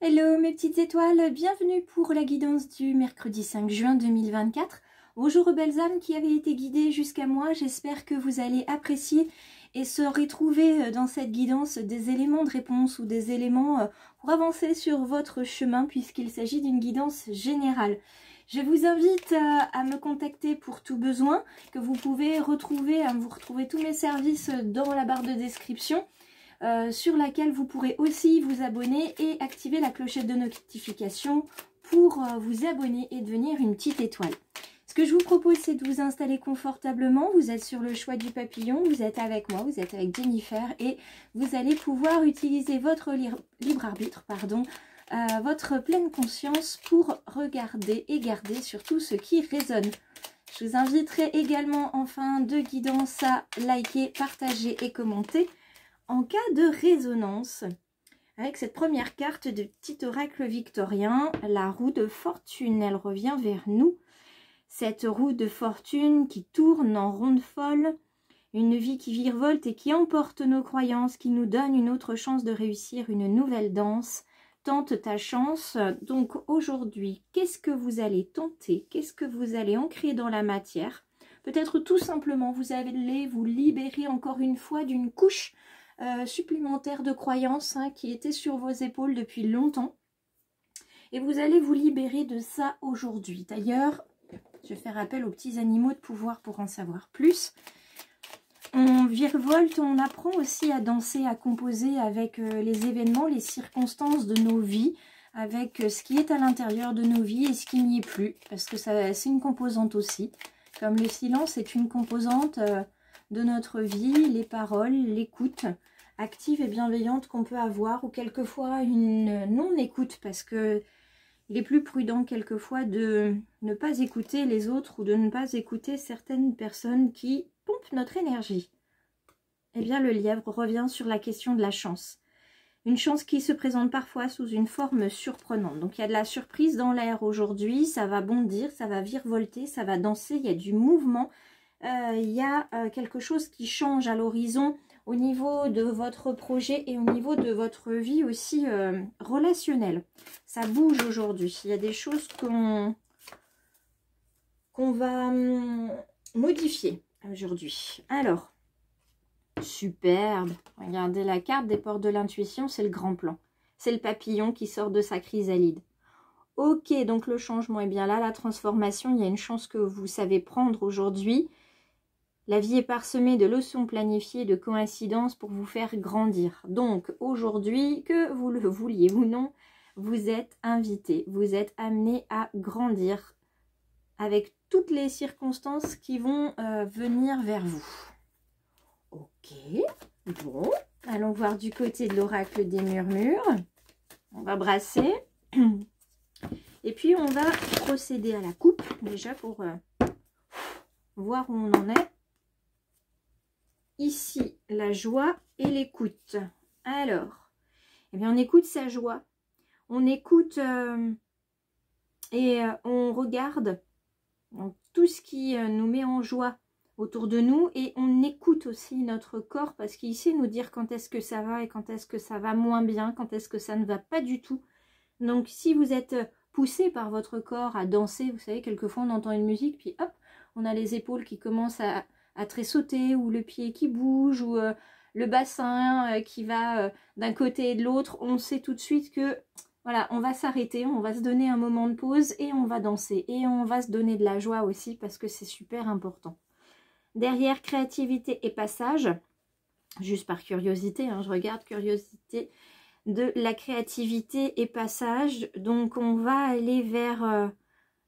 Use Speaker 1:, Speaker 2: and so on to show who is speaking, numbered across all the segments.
Speaker 1: Hello mes petites étoiles, bienvenue pour la guidance du mercredi 5 juin 2024. Bonjour aux belles âmes qui avaient été guidées jusqu'à moi, j'espère que vous allez apprécier et se retrouver dans cette guidance des éléments de réponse ou des éléments pour avancer sur votre chemin puisqu'il s'agit d'une guidance générale. Je vous invite à me contacter pour tout besoin, que vous pouvez retrouver, vous retrouvez tous mes services dans la barre de description. Sur laquelle vous pourrez aussi vous abonner et activer la clochette de notification pour vous abonner et devenir une petite étoile. Ce que je vous propose, c'est de vous installer confortablement. Vous êtes sur le choix du papillon, vous êtes avec moi, vous êtes avec Jennifer et vous allez pouvoir utiliser votre libre arbitre, votre pleine conscience pour regarder et garder surtout ce qui résonne. Je vous inviterai également en fin de guidance à liker, partager et commenter. En cas de résonance, avec cette première carte de petit oracle victorien, la roue de fortune, elle revient vers nous. Cette roue de fortune qui tourne en ronde folle, une vie qui virevolte et qui emporte nos croyances, qui nous donne une autre chance de réussir une nouvelle danse. Tente ta chance. Donc aujourd'hui, qu'est-ce que vous allez tenter? Qu'est-ce que vous allez ancrer dans la matière? Peut-être tout simplement, vous allez vous libérer encore une fois d'une couche supplémentaire de croyances qui était sur vos épaules depuis longtemps. Et vous allez vous libérer de ça aujourd'hui. D'ailleurs, je vais faire appel aux petits animaux de pouvoir pour en savoir plus. On virevolte, on apprend aussi à danser, à composer avec les événements, les circonstances de nos vies, avec ce qui est à l'intérieur de nos vies et ce qui n'y est plus. Parce que c'est une composante aussi. Comme le silence est une composante de notre vie, les paroles, l'écoute active et bienveillante qu'on peut avoir, ou quelquefois une non-écoute, parce que il est plus prudent quelquefois de ne pas écouter les autres ou de ne pas écouter certaines personnes qui pompent notre énergie. Eh bien, le lièvre revient sur la question de la chance. Une chance qui se présente parfois sous une forme surprenante. Donc, il y a de la surprise dans l'air aujourd'hui, ça va bondir, ça va virevolter, ça va danser, il y a du mouvement. Il y a quelque chose qui change à l'horizon au niveau de votre projet et au niveau de votre vie aussi relationnelle. Ça bouge aujourd'hui. Il y a des choses qu'on va modifier aujourd'hui. Alors, superbe. Regardez la carte des portes de l'intuition, c'est le grand plan. C'est le papillon qui sort de sa chrysalide. Ok, donc le changement est bien là, la transformation, il y a une chance que vous savez prendre aujourd'hui. La vie est parsemée de leçons planifiées, de coïncidences pour vous faire grandir. Donc aujourd'hui, que vous le vouliez ou non, vous êtes invité, vous êtes amené à grandir avec toutes les circonstances qui vont venir vers vous. Ok, bon, allons voir du côté de l'oracle des murmures. On va brasser. Et puis on va procéder à la coupe, déjà pour voir où on en est. Ici, la joie et l'écoute. Alors, eh bien, on écoute sa joie. On écoute et on regarde donc, tout ce qui nous met en joie autour de nous. Et on écoute aussi notre corps parce qu'il sait nous dire quand est-ce que ça va et quand est-ce que ça va moins bien, quand est-ce que ça ne va pas du tout. Donc, si vous êtes poussé par votre corps à danser, vous savez, quelquefois on entend une musique, puis hop, on a les épaules qui commencent à tressauter, ou le pied qui bouge, ou le bassin qui va d'un côté et de l'autre, on sait tout de suite que voilà, on va s'arrêter, on va se donner un moment de pause et on va danser. Et on va se donner de la joie aussi parce que c'est super important. Derrière créativité et passage, juste par curiosité, je regarde curiosité, de la créativité et passage, donc on va aller vers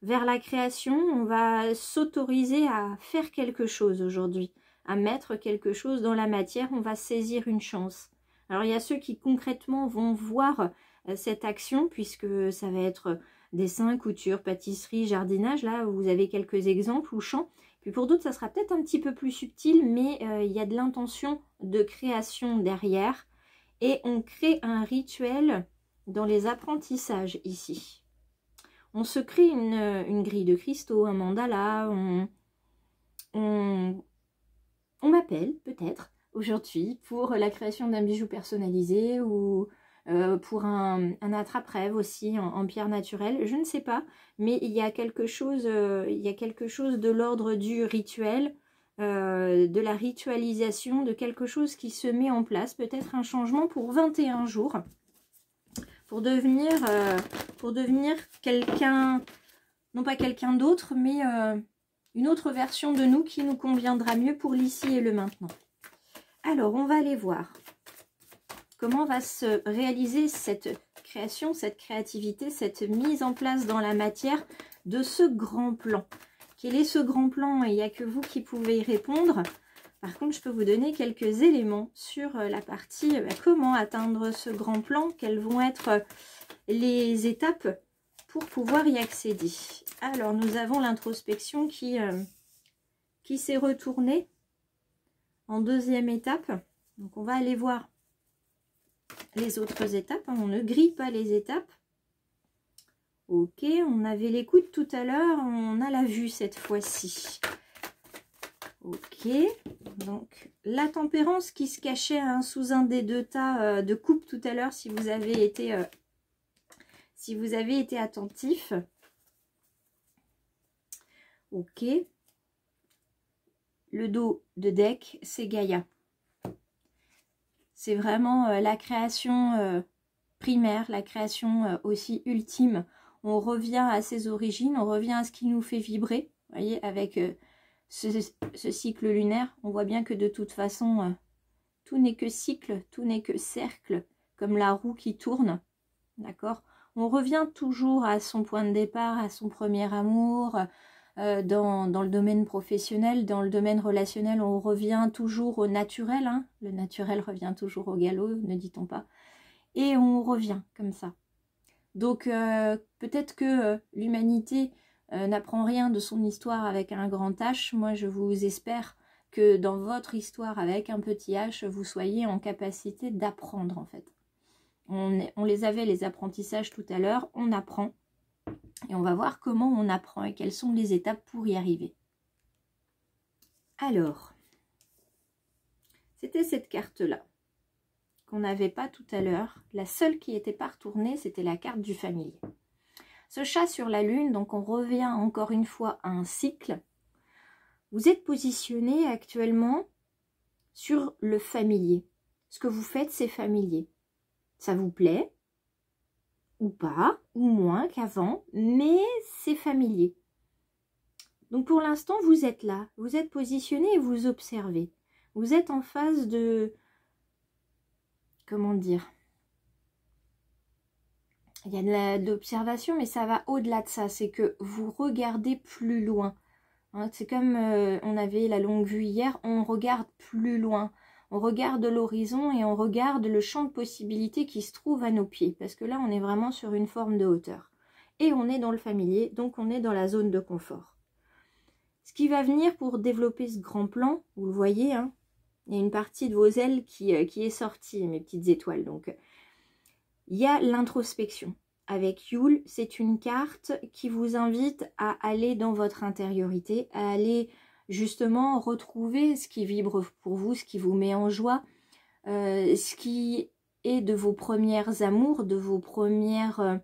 Speaker 1: la création, on va s'autoriser à faire quelque chose aujourd'hui, à mettre quelque chose dans la matière, on va saisir une chance. Alors il y a ceux qui concrètement vont voir cette action, puisque ça va être dessin, couture, pâtisserie, jardinage, là vous avez quelques exemples, ou chant. Puis pour d'autres ça sera peut-être un petit peu plus subtil, mais il y a de l'intention de création derrière, et on crée un rituel dans les apprentissages ici. On se crée une grille de cristaux, un mandala, on m'appelle peut-être aujourd'hui pour la création d'un bijou personnalisé ou pour un attrape-rêve aussi en pierre naturelle, je ne sais pas, mais il y a quelque chose de l'ordre du rituel, de la ritualisation, de quelque chose qui se met en place, peut-être un changement pour 21 jours, pour devenir quelqu'un, non pas quelqu'un d'autre, mais une autre version de nous qui nous conviendra mieux pour l'ici et le maintenant. Alors, on va aller voir comment va se réaliser cette création, cette créativité, cette mise en place dans la matière de ce grand plan. Quel est ce grand plan? Il n'y a que vous qui pouvez y répondre. Par contre, je peux vous donner quelques éléments sur la partie comment atteindre ce grand plan, quelles vont être les étapes pour pouvoir y accéder. Alors, nous avons l'introspection qui s'est retournée en deuxième étape. Donc, on va aller voir les autres étapes, hein. On ne grille pas les étapes. Ok, on avait l'écoute tout à l'heure, on a la vue cette fois-ci. Ok, donc la tempérance qui se cachait sous un des deux tas de coupe tout à l'heure, si vous avez été attentif. Ok, le dos de deck, c'est Gaïa. C'est vraiment la création primaire, la création aussi ultime. On revient à ses origines, on revient à ce qui nous fait vibrer. Vous voyez, avec ce cycle lunaire, on voit bien que de toute façon, tout n'est que cycle, tout n'est que cercle, comme la roue qui tourne. D'accord? On revient toujours à son point de départ, à son premier amour. Dans le domaine professionnel, dans le domaine relationnel, on revient toujours au naturel. Hein. Le naturel revient toujours au galop, ne dit-on pas. Et on revient comme ça. Donc peut-être que l'humanité n'apprend rien de son histoire avec un grand H. Moi, je vous espère que dans votre histoire avec un petit H, vous soyez en capacité d'apprendre en fait. On les avait les apprentissages tout à l'heure, on apprend. Et on va voir comment on apprend et quelles sont les étapes pour y arriver. Alors, c'était cette carte-là qu'on n'avait pas tout à l'heure. La seule qui n'était pas retournée, c'était la carte du familier. Ce chat sur la lune, donc on revient encore une fois à un cycle. Vous êtes positionné actuellement sur le familier. Ce que vous faites, c'est familier. Ça vous plaît ? Ou pas, ou moins qu'avant, mais c'est familier. Donc pour l'instant, vous êtes là, vous êtes positionné et vous observez. Vous êtes en phase de... Comment dire? Il y a de l'observation, mais ça va au-delà de ça. C'est que vous regardez plus loin. Hein, c'est comme on avait la longue vue hier, on regarde plus loin. On regarde l'horizon et on regarde le champ de possibilités qui se trouve à nos pieds. Parce que là, on est vraiment sur une forme de hauteur. Et on est dans le familier, donc on est dans la zone de confort. Ce qui va venir pour développer ce grand plan, vous le voyez, hein, il y a une partie de vos ailes qui est sortie, mes petites étoiles. Donc, il y a l'introspection. Avec Yule, c'est une carte qui vous invite à aller dans votre intériorité, à aller... justement retrouver ce qui vibre pour vous, ce qui vous met en joie, ce qui est de vos premières amours, de vos premières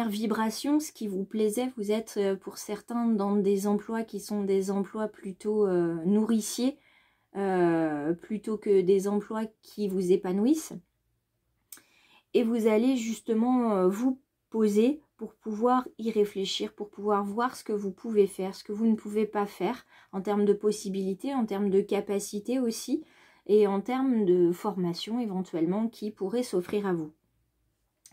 Speaker 1: vibrations, ce qui vous plaisait. Vous êtes pour certains dans des emplois qui sont des emplois plutôt nourriciers, plutôt que des emplois qui vous épanouissent. Et vous allez justement vous poser pour pouvoir y réfléchir, pour pouvoir voir ce que vous pouvez faire, ce que vous ne pouvez pas faire en termes de possibilités, en termes de capacités aussi, et en termes de formation éventuellement qui pourrait s'offrir à vous.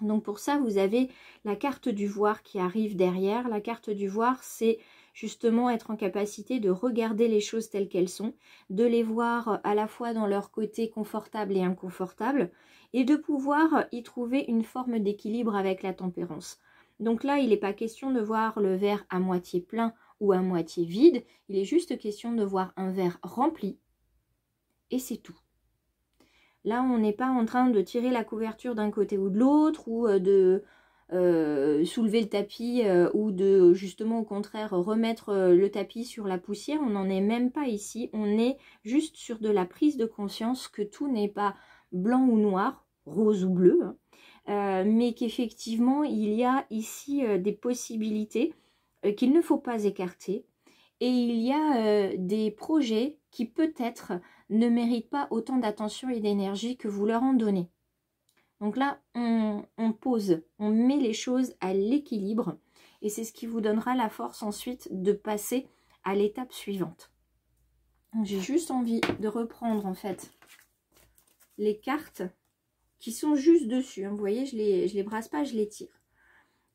Speaker 1: Donc pour ça, vous avez la carte du voir qui arrive derrière. La carte du voir, c'est justement être en capacité de regarder les choses telles qu'elles sont, de les voir à la fois dans leur côté confortable et inconfortable, et de pouvoir y trouver une forme d'équilibre avec la tempérance. Donc là, il n'est pas question de voir le verre à moitié plein ou à moitié vide. Il est juste question de voir un verre rempli. Et c'est tout. Là, on n'est pas en train de tirer la couverture d'un côté ou de l'autre, ou de soulever le tapis, ou de justement au contraire remettre le tapis sur la poussière. On n'en est même pas ici. On est juste sur de la prise de conscience que tout n'est pas blanc ou noir, rose ou bleu, hein, mais qu'effectivement il y a ici des possibilités qu'il ne faut pas écarter, et il y a des projets qui peut-être ne méritent pas autant d'attention et d'énergie que vous leur en donnez. Donc là, on pose, on met les choses à l'équilibre, et c'est ce qui vous donnera la force ensuite de passer à l'étape suivante. J'ai juste envie de reprendre en fait les cartes qui sont juste dessus. Hein. Vous voyez, je les brasse pas, je les tire.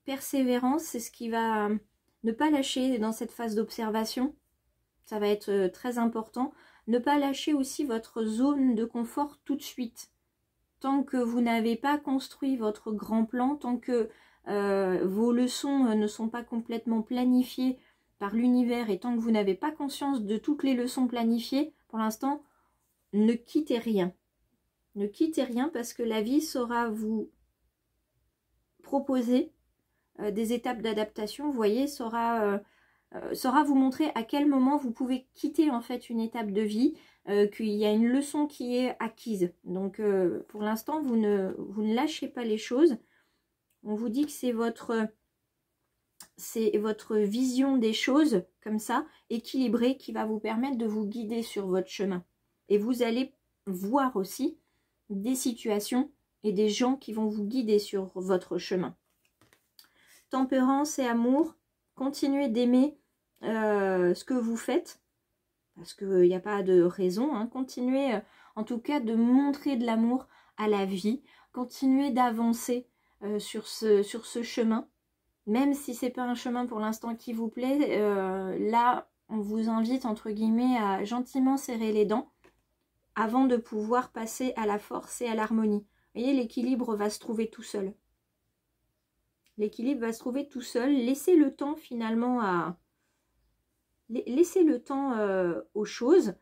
Speaker 1: Persévérance, c'est ce qui va ne pas lâcher dans cette phase d'observation. Ça va être très important. Ne pas lâcher aussi votre zone de confort tout de suite. Tant que vous n'avez pas construit votre grand plan, tant que vos leçons ne sont pas complètement planifiées par l'univers et tant que vous n'avez pas conscience de toutes les leçons planifiées, pour l'instant, ne quittez rien. Ne quittez rien parce que la vie saura vous proposer des étapes d'adaptation. Vous voyez, saura vous montrer à quel moment vous pouvez quitter en fait une étape de vie, qu'il y a une leçon qui est acquise. Donc pour l'instant, vous ne lâchez pas les choses. On vous dit que c'est votre vision des choses comme ça, équilibrée, qui va vous permettre de vous guider sur votre chemin. Et vous allez voir aussi des situations et des gens qui vont vous guider sur votre chemin. Tempérance et amour, continuez d'aimer ce que vous faites, parce qu'il n'y a pas de raison, hein. Continuez en tout cas de montrer de l'amour à la vie, continuez d'avancer sur ce chemin, même si c'est pas un chemin pour l'instant qui vous plaît. Là on vous invite entre guillemets à gentiment serrer les dents avant de pouvoir passer à la force et à l'harmonie. Vous voyez, l'équilibre va se trouver tout seul. L'équilibre va se trouver tout seul. Laissez le temps finalement à... Laissez le temps aux choses.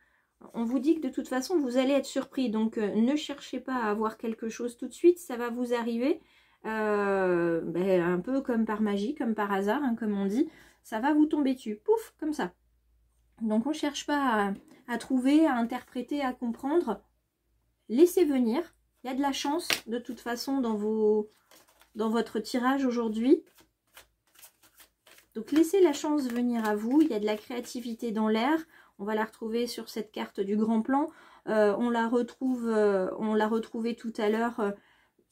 Speaker 1: On vous dit que de toute façon, vous allez être surpris. Donc, ne cherchez pas à avoir quelque chose tout de suite. Ça va vous arriver un peu comme par magie, comme par hasard, hein, comme on dit. Ça va vous tomber dessus. Pouf, comme ça. Donc, on ne cherche pas à trouver, à interpréter, à comprendre. Laissez venir. Il y a de la chance, de toute façon, dans votre tirage aujourd'hui. Donc laissez la chance venir à vous, il y a de la créativité dans l'air, on va la retrouver sur cette carte du grand plan, on l'a retrouvée tout à l'heure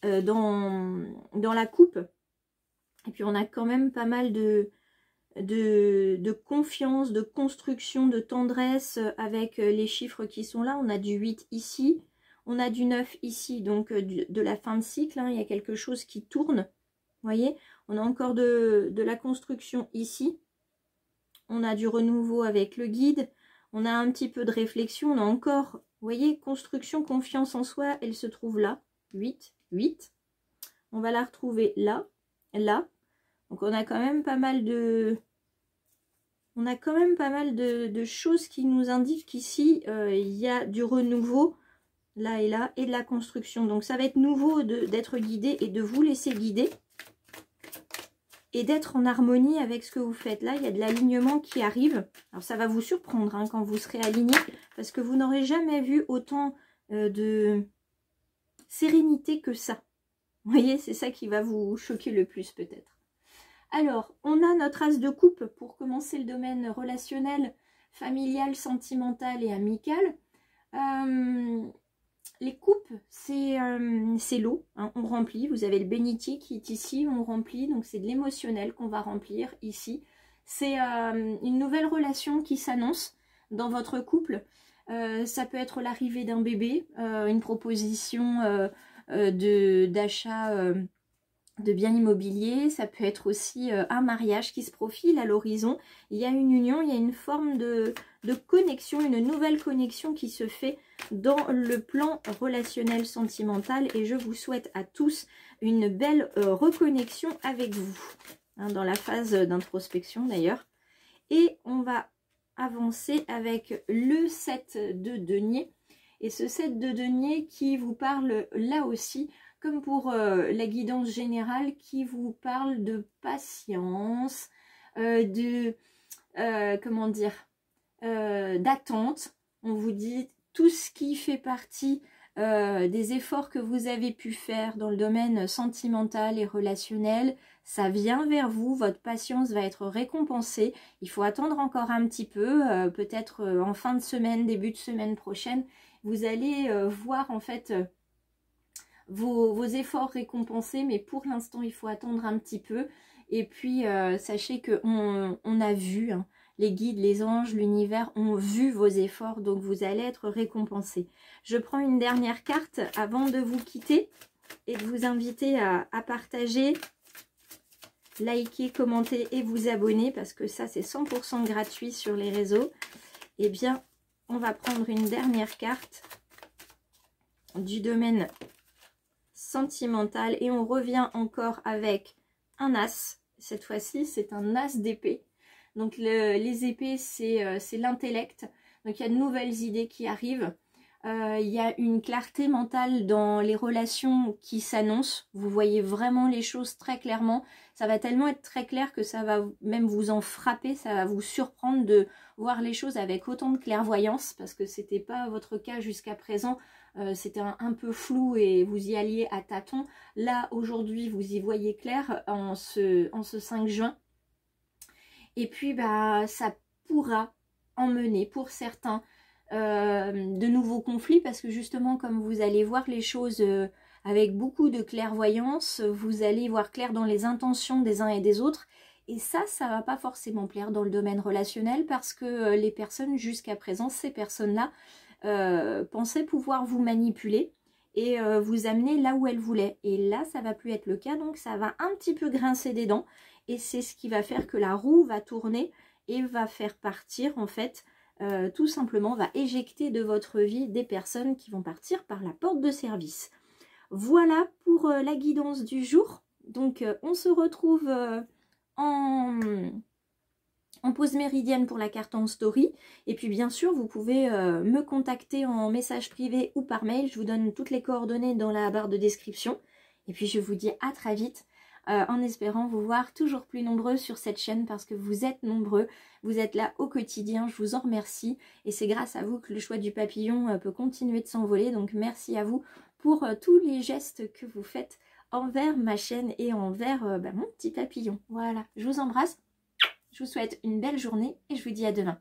Speaker 1: dans la coupe, et puis on a quand même pas mal de confiance, de construction, de tendresse avec les chiffres qui sont là. On a du 8 ici, on a du 9 ici, donc de la fin de cycle, hein, il y a quelque chose qui tourne. Vous voyez, on a encore de la construction ici. On a du renouveau avec le guide. On a un petit peu de réflexion. On a encore, vous voyez, construction, confiance en soi. Elle se trouve là. 8, 8. On va la retrouver là, là. Donc on a quand même pas mal de... On a quand même pas mal de choses qui nous indiquent qu'ici, il y a du renouveau, là, et de la construction. Donc ça va être nouveau d'être guidé et de vous laisser guider. Et d'être en harmonie avec ce que vous faites. Là, il y a de l'alignement qui arrive. Alors, ça va vous surprendre hein, quand vous serez aligné, parce que vous n'aurez jamais vu autant de sérénité que ça. Vous voyez, c'est ça qui va vous choquer le plus peut-être. Alors, on a notre as de coupe pour commencer le domaine relationnel, familial, sentimental et amical. Les coupes, c'est l'eau, hein, on remplit. Vous avez le bénitier qui est ici, on remplit. Donc c'est de l'émotionnel qu'on va remplir ici. C'est une nouvelle relation qui s'annonce dans votre couple. Ça peut être l'arrivée d'un bébé, une proposition d'achat de biens immobiliers. Ça peut être aussi un mariage qui se profile à l'horizon. Il y a une union, il y a une forme de connexion, une nouvelle connexion qui se fait dans le plan relationnel sentimental, et je vous souhaite à tous une belle reconnexion avec vous, hein, dans la phase d'introspection d'ailleurs. Et on va avancer avec le 7 de denier, et ce 7 de denier qui vous parle là aussi, comme pour la guidance générale, qui vous parle de patience, comment dire, d'attente. On vous dit tout ce qui fait partie des efforts que vous avez pu faire dans le domaine sentimental et relationnel, ça vient vers vous, votre patience va être récompensée. Il faut attendre encore un petit peu, peut-être en fin de semaine, début de semaine prochaine, vous allez voir en fait vos efforts récompensés, mais pour l'instant il faut attendre un petit peu. Et puis sachez qu'on a vu, hein, les guides, les anges, l'univers ont vu vos efforts, donc vous allez être récompensés. Je prends une dernière carte avant de vous quitter et de vous inviter à partager, liker, commenter et vous abonner, parce que ça c'est 100% gratuit sur les réseaux. Eh bien, on va prendre une dernière carte du domaine sentimental et on revient encore avec un as. Cette fois-ci, c'est un as d'épée. Donc les épées, c'est l'intellect. Donc il y a de nouvelles idées qui arrivent. Il y a une clarté mentale dans les relations qui s'annoncent. Vous voyez vraiment les choses très clairement. Ça va tellement être très clair que ça va même vous en frapper. Ça va vous surprendre de voir les choses avec autant de clairvoyance, parce que c'était pas votre cas jusqu'à présent. C'était un peu flou et vous y alliez à tâtons. Là, aujourd'hui, vous y voyez clair en ce 5 juin. Et puis, bah, ça pourra emmener pour certains de nouveaux conflits, parce que justement, comme vous allez voir les choses avec beaucoup de clairvoyance, vous allez voir clair dans les intentions des uns et des autres. Et ça va pas forcément plaire dans le domaine relationnel, parce que les personnes jusqu'à présent, ces personnes-là, pensaient pouvoir vous manipuler et vous amener là où elles voulaient. Et là, ça va plus être le cas, donc ça va un petit peu grincer des dents. Et c'est ce qui va faire que la roue va tourner et va faire partir, en fait, tout simplement, va éjecter de votre vie des personnes qui vont partir par la porte de service. Voilà pour la guidance du jour. Donc, on se retrouve en pause méridienne pour la carte en story. Et puis bien sûr, vous pouvez me contacter en message privé ou par mail. Je vous donne toutes les coordonnées dans la barre de description. Et puis je vous dis à très vite, en espérant vous voir toujours plus nombreux sur cette chaîne, parce que vous êtes nombreux, vous êtes là au quotidien, je vous en remercie. Et c'est grâce à vous que le choix du papillon peut continuer de s'envoler. Donc merci à vous pour tous les gestes que vous faites envers ma chaîne et envers mon petit papillon. Voilà, je vous embrasse. Je vous souhaite une belle journée et je vous dis à demain.